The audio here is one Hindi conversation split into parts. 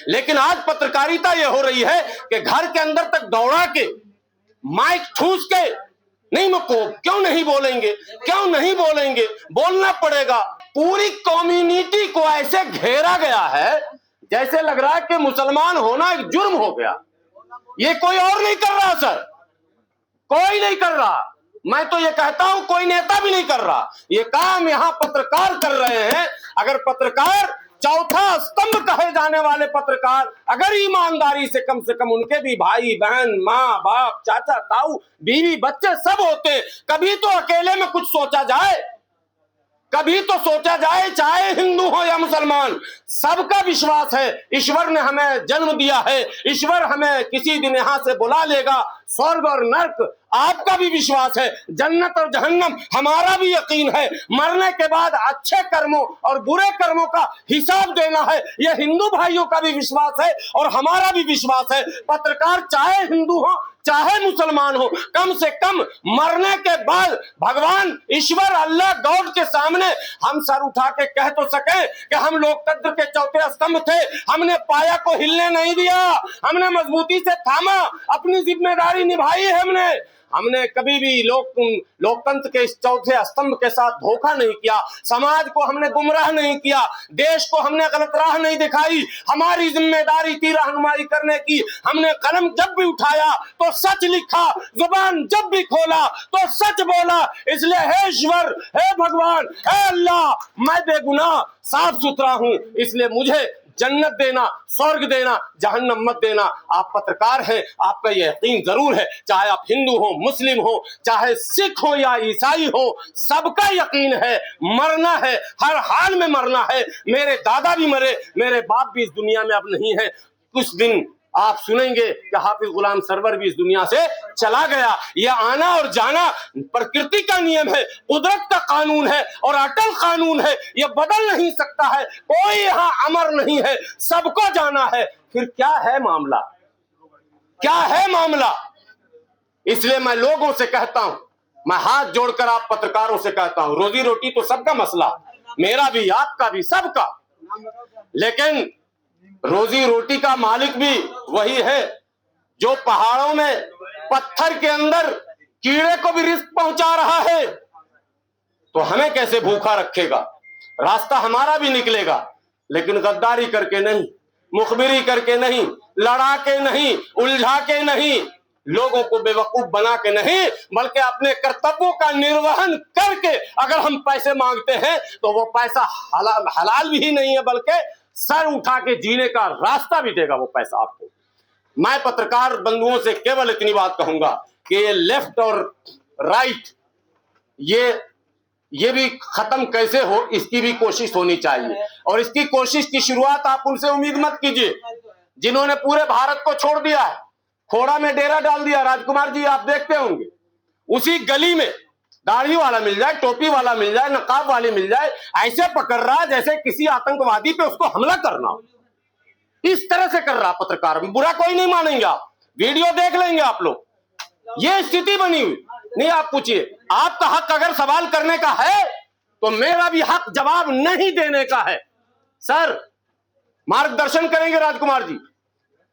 लेकिन आज पत्रकारिता ये हो रही है कि घर के अंदर तक दौड़ा के माइक ठूस के नहीं मुको, क्यों नहीं बोलेंगे, क्यों नहीं बोलेंगे, बोलना पड़ेगा। पूरी कम्युनिटी को ऐसे घेरा गया है जैसे लग रहा है कि मुसलमान होना एक जुर्म हो गया। ये कोई और नहीं कर रहा सर, कोई नहीं कर रहा। मैं तो ये कहता हूं कोई नेता भी नहीं कर रहा, ये काम यहां पत्रकार कर रहे हैं। अगर पत्रकार चौथा स्तंभ कहे जाने वाले पत्रकार अगर ईमानदारी से कम उनके भी भाई बहन माँ बाप चाचा ताऊ बीवी बच्चे सब होते, कभी तो अकेले में कुछ सोचा जाए, कभी तो सोचा जाए, चाहे हिंदू हो या मुसलमान, सबका विश्वास है ईश्वर ने हमें जन्म दिया है, ईश्वर हमें किसी दिन यहां से बुला लेगा। स्वर्ग और नर्क आपका भी विश्वास है, जन्नत और जहन्नम हमारा भी यकीन है, मरने के बाद अच्छे कर्मों और बुरे कर्मों का हिसाब देना है, यह हिंदू भाइयों का भी विश्वास है और हमारा भी विश्वास है। पत्रकार चाहे हिंदू हो चाहे मुसलमान हो, कम से कम मरने के बाद भगवान ईश्वर अल्लाह गॉड के सामने हम सर उठा के कह तो सके कि हम लोकतंत्र के चौथे स्तंभ थे, हमने पाया को हिलने नहीं दिया, हमने मजबूती से थामा, अपनी जिम्मेदारी निभाई है। हमने कभी भी लोकतंत्र के इस चौथे स्तंभ के साथ धोखा नहीं किया, समाज को हमने गुमराह नहीं किया, देश को हमने गलत राह नहीं दिखाई। हमारी जिम्मेदारी थी रहनुमाई करने की। हमने कलम जब भी उठाया तो सच लिखा, जुबान जब भी खोला तो सच बोला। इसलिए हे ईश्वर, हे भगवान, हे अल्लाह, मैं बेगुनाह साफ सुथरा हूं, इसलिए मुझे जन्नत देना, स्वर्ग देना, जहन्नम मत देना। आप पत्रकार हैं, आपका यह यकीन जरूर है, चाहे आप हिंदू हो, मुस्लिम हो, चाहे सिख हो या ईसाई हो, सबका यकीन है मरना है, हर हाल में मरना है। मेरे दादा भी मरे, मेरे बाप भी इस दुनिया में अब नहीं है। कुछ दिन आप सुनेंगे कि हाफिज गुलाम सरवर भी इस दुनिया से चला गया। यह आना और जाना प्रकृति का नियम है, कुदरत का कानून है और अटल कानून है, यह बदल नहीं सकता है। कोई यहां अमर नहीं है, सबको जाना है। फिर क्या है मामला, क्या है मामला? इसलिए मैं लोगों से कहता हूं, मैं हाथ जोड़कर आप पत्रकारों से कहता हूं, रोजी रोटी तो सबका मसला, मेरा भी, आपका भी, सबका, लेकिन रोजी रोटी का मालिक भी वही है जो पहाड़ों में पत्थर के अंदर कीड़े को भी रिस्क पहुंचा रहा है। तो हमें कैसे भूखा रखेगा? रास्ता हमारा भी निकलेगा, लेकिन गद्दारी करके नहीं, मुखबिरी करके नहीं, लड़ा के नहीं, उलझा के नहीं, लोगों को बेवकूफ बना के नहीं, बल्कि अपने कर्तव्यों का निर्वहन करके अगर हम पैसे मांगते हैं तो वो पैसा हलाल भी नहीं है, बल्कि सर उठा के जीने का रास्ता भी देगा वो पैसा आपको। मैं पत्रकार बंधुओं से केवल इतनी बात कहूंगा कि ये लेफ्ट और राइट ये भी खत्म कैसे हो, इसकी भी कोशिश होनी चाहिए। और इसकी कोशिश की शुरुआत आप उनसे उम्मीद मत कीजिए जिन्होंने पूरे भारत को छोड़ दिया है, खोड़ा में डेरा डाल दिया। राजकुमार जी आप देखते होंगे, उसी गली में दाढ़ी वाला मिल जाए, टोपी वाला मिल जाए, नकाब वाली मिल जाए, ऐसे पकड़ रहा जैसे किसी आतंकवादी पे उसको हमला करना हो। इस तरह से कर रहा पत्रकार, बुरा कोई नहीं मानेंगे, आप वीडियो देख लेंगे आप लोग। ये स्थिति बनी हुई नहीं। आप पूछिए, आपका हक अगर सवाल करने का है तो मेरा भी हक जवाब नहीं देने का है। सर मार्गदर्शन करेंगे राजकुमार जी।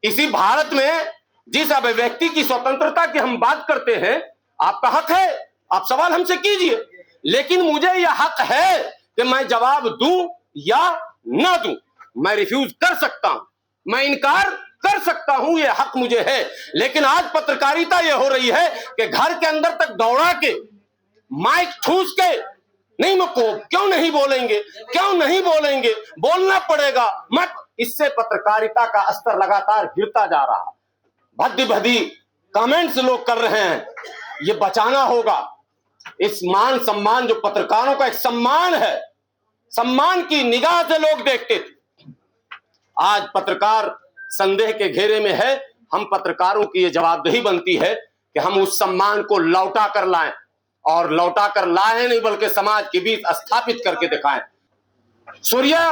इसी भारत में जिस अभिव्यक्ति की स्वतंत्रता की हम बात करते हैं, आपका हक है, आप सवाल हमसे कीजिए, लेकिन मुझे यह हक है कि मैं जवाब दूं या ना दूं। मैं रिफ्यूज कर सकता हूं, मैं इनकार कर सकता हूं, यह हक मुझे है। लेकिन आज पत्रकारिता यह हो रही है कि घर के अंदर तक दौड़ा के माइक ठूस के नहीं मुको, क्यों नहीं बोलेंगे, क्यों नहीं बोलेंगे, बोलना पड़ेगा मत। इससे पत्रकारिता का स्तर लगातार गिरता जा रहा है। भद्दी भद्दी कमेंट्स लोग कर रहे हैं, ये बचाना होगा। इस मान सम्मान जो पत्रकारों का एक सम्मान है, सम्मान की निगाह से लोग देखते थे, आज पत्रकार संदेह के घेरे में है। हम पत्रकारों की ये जवाबदेही बनती है कि हम उस सम्मान को लौटा कर लाएं, और लौटा कर लाएं नहीं बल्कि समाज के बीच स्थापित करके दिखाएं। सूर्या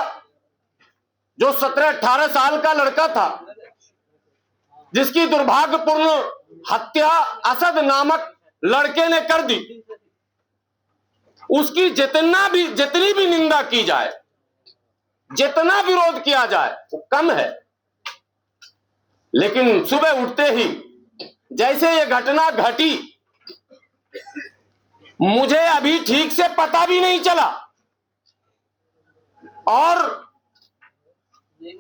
जो 17-18 साल का लड़का था, जिसकी दुर्भाग्यपूर्ण हत्या असद नामक लड़के ने कर दी, उसकी जितनी भी निंदा की जाए, जितना विरोध किया जाए वो कम है। लेकिन सुबह उठते ही जैसे ये घटना घटी, मुझे अभी ठीक से पता भी नहीं चला, और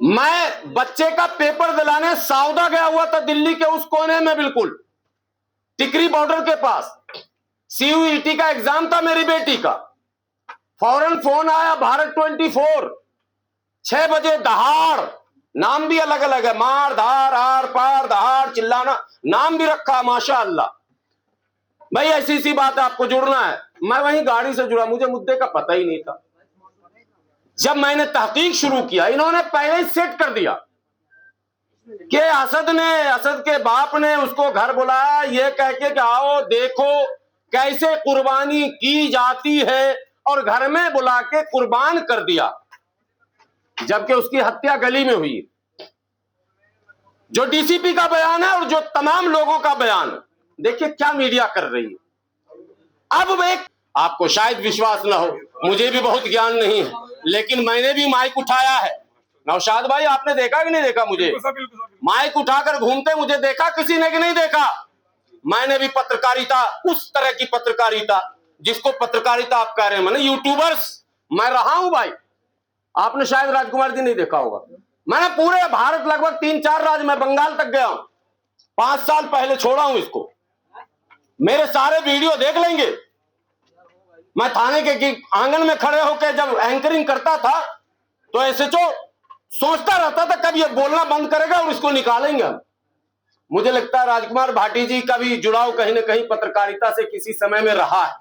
मैं बच्चे का पेपर दिलाने साउदा गया हुआ था, दिल्ली के उस कोने में, बिल्कुल टिकरी बॉर्डर के पास। CUET का एग्जाम था मेरी बेटी का। फौरन फोन आया, भारत 24, 6 बजे दहाड़, नाम भी अलग अलग है, मार धार, आर पार, दहाड़, चिल्लाना, नाम भी रखा माशाअल्लाह। भाई ऐसी सी बात है, आपको जुड़ना है। मैं वहीं गाड़ी से जुड़ा, मुझे मुद्दे का पता ही नहीं था। जब मैंने तहकीक शुरू किया, इन्होंने पहले ही सेट कर दिया कि असद के बाप ने उसको घर बुलाया, ये कह के कि आओ देखो कैसे कुर्बानी की जाती है, और घर में बुला के कुर्बान कर दिया, जबकि उसकी हत्या गली में हुई। जो DCP का बयान है और जो तमाम लोगों का बयान, देखिए क्या मीडिया कर रही है। अब एक, आपको शायद विश्वास ना हो, मुझे भी बहुत ज्ञान नहीं है, लेकिन मैंने भी माइक उठाया है। नौशाद भाई, आपने देखा कि नहीं देखा मुझे माइक उठाकर घूमते? मुझे देखा किसी ने कि नहीं देखा? मैंने भी पत्रकारिता, उस तरह की पत्रकारिता जिसको पत्रकारिता आप कह रहे हैं, मैंने यूट्यूबर्स मैं रहा हूं भाई। आपने शायद राजकुमार जी नहीं देखा होगा, मैंने पूरे भारत लगभग 3-4 राज्य में, बंगाल तक गया हूं। 5 साल पहले छोड़ा हूं इसको, मेरे सारे वीडियो देख लेंगे। मैं थाने के आंगन में खड़े होकर जब एंकरिंग करता था तो SHO सोचता रहता था कब ये बोलना बंद करेगा और इसको निकालेंगे हम। मुझे लगता है राजकुमार भाटी जी का भी जुड़ाव कहीं ना कहीं पत्रकारिता से किसी समय में रहा है।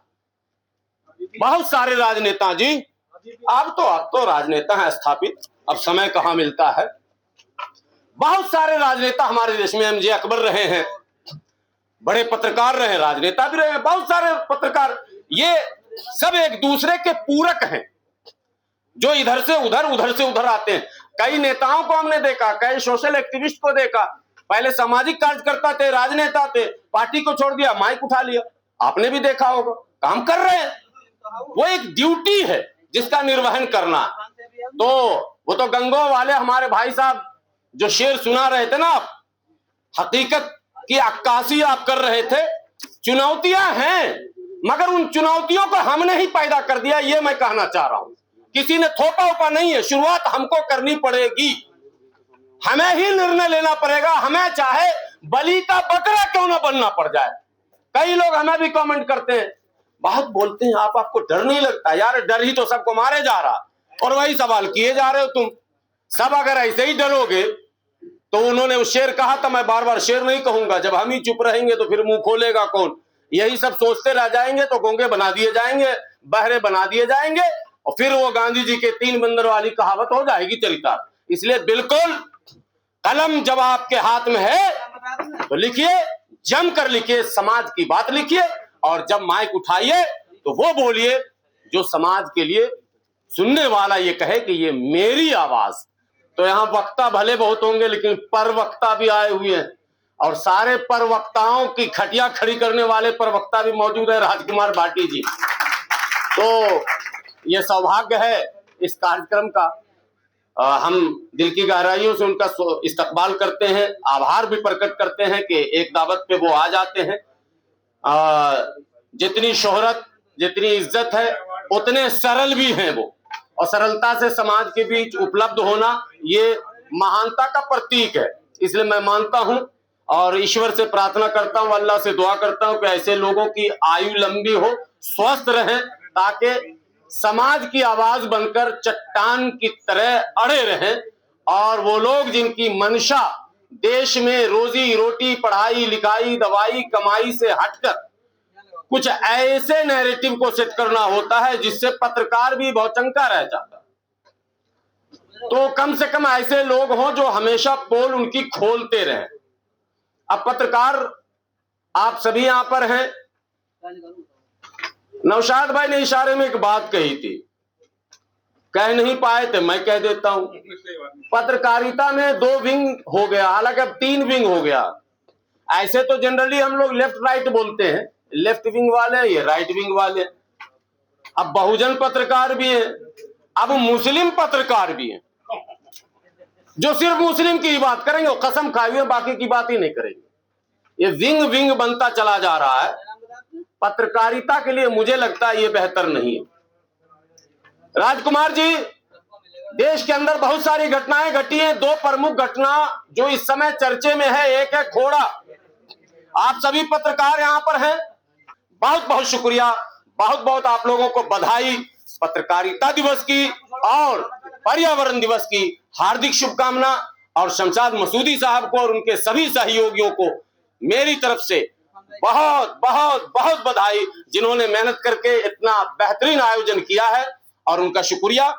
बहुत सारे राजनेता जी, अब तो राजनेता हैं स्थापित, अब समय कहां मिलता है। बहुत सारे राजनेता हमारे देश में, MJ अकबर रहे हैं, बड़े पत्रकार रहे, राजनेता भी रहे हैं। बहुत सारे पत्रकार, ये सब एक दूसरे के पूरक हैं, जो इधर से उधर, उधर से उधर आते हैं। कई नेताओं को हमने देखा, कई सोशल एक्टिविस्ट को देखा, पहले सामाजिक कार्यकर्ता थे, राजनेता थे, पार्टी को छोड़ दिया, माइक उठा लिया। आपने भी देखा होगा, काम कर रहे हैं। वो एक ड्यूटी है जिसका निर्वहन करना। तो वो तो गंगो वाले हमारे भाई साहब जो शेर सुना रहे थे ना, आप हकीकत की अक्कासी आप कर रहे थे। चुनौतियां हैं, मगर उन चुनौतियों को हमने ही पैदा कर दिया, ये मैं कहना चाह रहा हूं। किसी ने थोपा उपा नहीं है, शुरुआत हमको करनी पड़ेगी, हमें ही निर्णय लेना पड़ेगा, हमें चाहे बलि का बकरा क्यों ना बनना पड़ जाए। कई लोग हमें भी कमेंट करते हैं, बहुत बोलते हैं आप, आपको डर नहीं लगता? यार डर ही तो सबको मारे जा रहा, और वही सवाल किए जा रहे हो तुम सब। अगर ऐसे ही डरोगे तो उन्होंने उस शेर कहा था, मैं बार बार शेर नहीं कहूंगा, जब हम ही चुप रहेंगे तो फिर मुंह खोलेगा कौन? यही सब सोचते रह जाएंगे तो गूंगे बना दिए जाएंगे, बहरे बना दिए जाएंगे, और फिर वो गांधी जी के 3 बंदर वाली कहावत हो जाएगी चरितार्थ। इसलिए बिल्कुल कलम जब आपके हाथ में है तो लिखिए, जम कर लिखिए, समाज की बात लिखिए, और जब माइक उठाइए तो वो बोलिए जो समाज के लिए सुनने वाला ये कहे कि ये मेरी आवाज। तो यहाँ वक्ता भले बहुत होंगे, लेकिन परवक्ता भी आए हुए हैं, और सारे परवक्ताओं की खटिया खड़ी करने वाले परवक्ता भी मौजूद है, राजकुमार भाटी जी। तो ये सौभाग्य है इस कार्यक्रम का। हम दिल की गहराइयों से उनका इस्तकबाल करते हैं, आभार भी प्रकट करते हैं कि एक दावत पे वो आ जाते हैं। जितनी शोहरत, जितनी इज्जत है, उतने सरल भी हैं वो, और सरलता से समाज के बीच उपलब्ध होना ये महानता का प्रतीक है। इसलिए मैं मानता हूं और ईश्वर से प्रार्थना करता हूं, अल्लाह से दुआ करता हूं कि ऐसे लोगों की आयु लंबी हो, स्वस्थ रहें, ताकि समाज की आवाज बनकर चट्टान की तरह अड़े रहें। और वो लोग जिनकी मंशा देश में रोजी रोटी, पढ़ाई लिखाई, दवाई कमाई से हटकर कुछ ऐसे नैरेटिव को सेट करना होता है जिससे पत्रकार भी भौचंका रह जाता है, तो कम से कम ऐसे लोग हों जो हमेशा पोल उनकी खोलते रहें। अब पत्रकार आप सभी यहां पर हैं, नौशाद भाई ने इशारे में एक बात कही थी, कह नहीं पाए थे, मैं कह देता हूं। पत्रकारिता में 2 विंग हो गया, हालांकि अब 3 विंग हो गया। ऐसे तो जनरली हम लोग लेफ्ट राइट बोलते हैं, लेफ्ट विंग वाले, ये राइट विंग वाले। अब बहुजन पत्रकार भी हैं, अब मुस्लिम पत्रकार भी हैं। जो सिर्फ मुस्लिम की ही बात करेंगे, वो कसम खाए हुए बाकी की बात ही नहीं करेंगे। ये विंग विंग बनता चला जा रहा है। पत्रकारिता के लिए मुझे लगता है ये बेहतर नहीं है। राजकुमार जी, देश के अंदर बहुत सारी घटनाएं घटी हैं। दो प्रमुख घटना जो इस समय चर्चे में है, एक है खोड़ा। आप सभी पत्रकार यहां पर हैं, बहुत बहुत शुक्रिया, बहुत बहुत आप लोगों को बधाई। पत्रकारिता दिवस की और पर्यावरण दिवस की हार्दिक शुभकामना, और शमशाद मसूदी साहब को और उनके सभी सहयोगियों को मेरी तरफ से बहुत बहुत बहुत बधाई, जिन्होंने मेहनत करके इतना बेहतरीन आयोजन किया है, और उनका शुक्रिया।